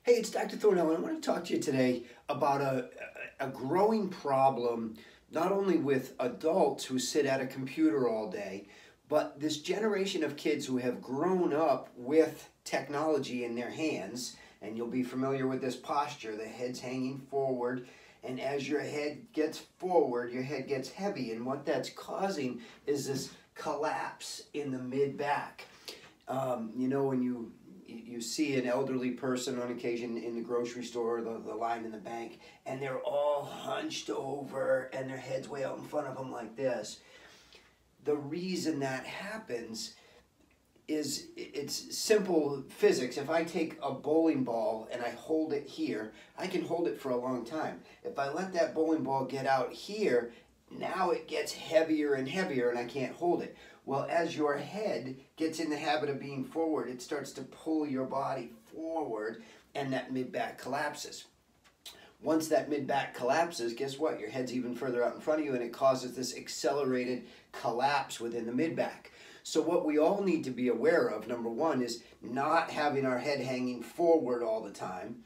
Hey, it's Dr. Thornell, and I want to talk to you today about a growing problem, not only with adults who sit at a computer all day, but this generation of kids who have grown up with technology in their hands. And you'll be familiar with this posture, the head's hanging forward, and as your head gets forward, your head gets heavy, and what that's causing is this collapse in the mid-back. When you see an elderly person on occasion in the grocery store, the line in the bank, and they're all hunched over and their head's way out in front of them like this. The reason that happens is it's simple physics. If I take a bowling ball and I hold it here, I can hold it for a long time. If I let that bowling ball get out here, now it gets heavier and heavier and I can't hold it. Well, as your head gets in the habit of being forward, it starts to pull your body forward and that mid-back collapses. Once that mid-back collapses, guess what? Your head's even further out in front of you and it causes this accelerated collapse within the mid-back. So what we all need to be aware of, number one, is not having our head hanging forward all the time.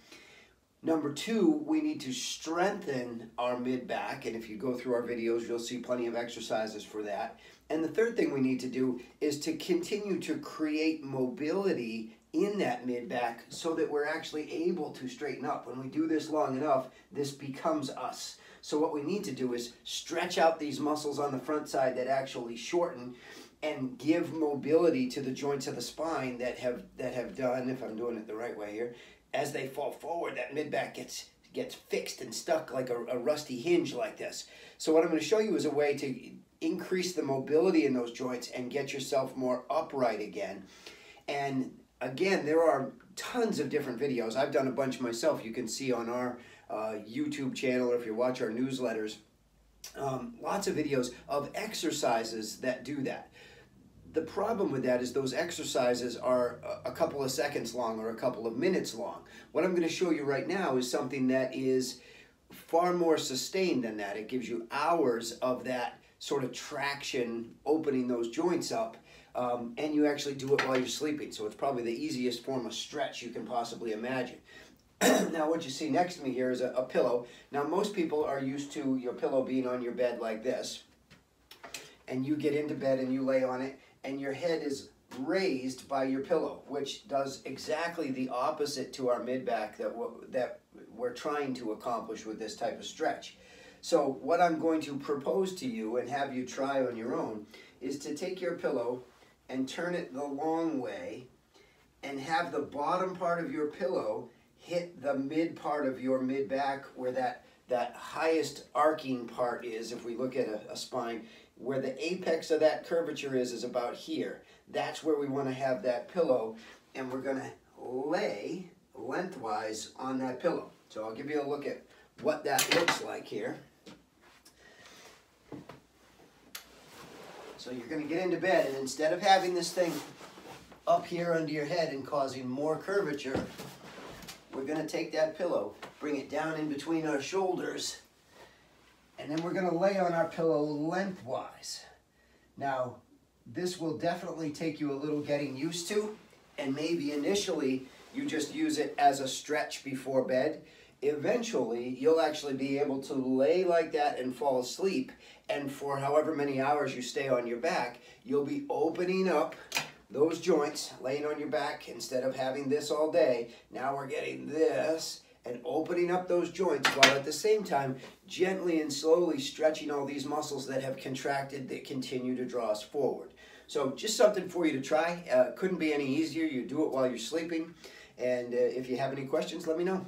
Number two, we need to strengthen our mid-back, and if you go through our videos, you'll see plenty of exercises for that. And the third thing we need to do is to continue to create mobility in that mid-back so that we're actually able to straighten up. When we do this long enough, this becomes us. So what we need to do is stretch out these muscles on the front side that actually shorten and give mobility to the joints of the spine that have done, if I'm doing it the right way here, as they fall forward, that mid-back gets fixed and stuck like a rusty hinge like this. So what I'm going to show you is a way to increase the mobility in those joints and get yourself more upright again. And again, there are tons of different videos. I've done a bunch myself. You can see on our YouTube channel, or if you watch our newsletters, lots of videos of exercises that do that. The problem with that is those exercises are a couple of seconds long or a couple of minutes long. What I'm going to show you right now is something that is far more sustained than that. It gives you hours of that sort of traction, opening those joints up, and you actually do it while you're sleeping. So it's probably the easiest form of stretch you can possibly imagine. Now what you see next to me here is a pillow. Now most people are used to your pillow being on your bed like this, and you get into bed and you lay on it, and your head is raised by your pillow, which does exactly the opposite to our mid-back that we're trying to accomplish with this type of stretch. So what I'm going to propose to you and have you try on your own is to take your pillow and turn it the long way and have the bottom part of your pillow hit the mid part of your mid-back where that highest arcing part is. If we look at a spine, where the apex of that curvature is about here. That's where we want to have that pillow, and we're going to lay lengthwise on that pillow. So I'll give you a look at what that looks like here. So you're going to get into bed, and instead of having this thing up here under your head and causing more curvature, we're going to take that pillow, bring it down in between our shoulders, and then we're going to lay on our pillow lengthwise. Now, this will definitely take you a little getting used to, and maybe initially you just use it as a stretch before bed. Eventually, you'll actually be able to lay like that and fall asleep, and for however many hours you stay on your back, you'll be opening up those joints, laying on your back instead of having this all day. Now we're getting this and opening up those joints while at the same time gently and slowly stretching all these muscles that have contracted that continue to draw us forward. So just something for you to try. Couldn't be any easier. You do it while you're sleeping. And if you have any questions, let me know.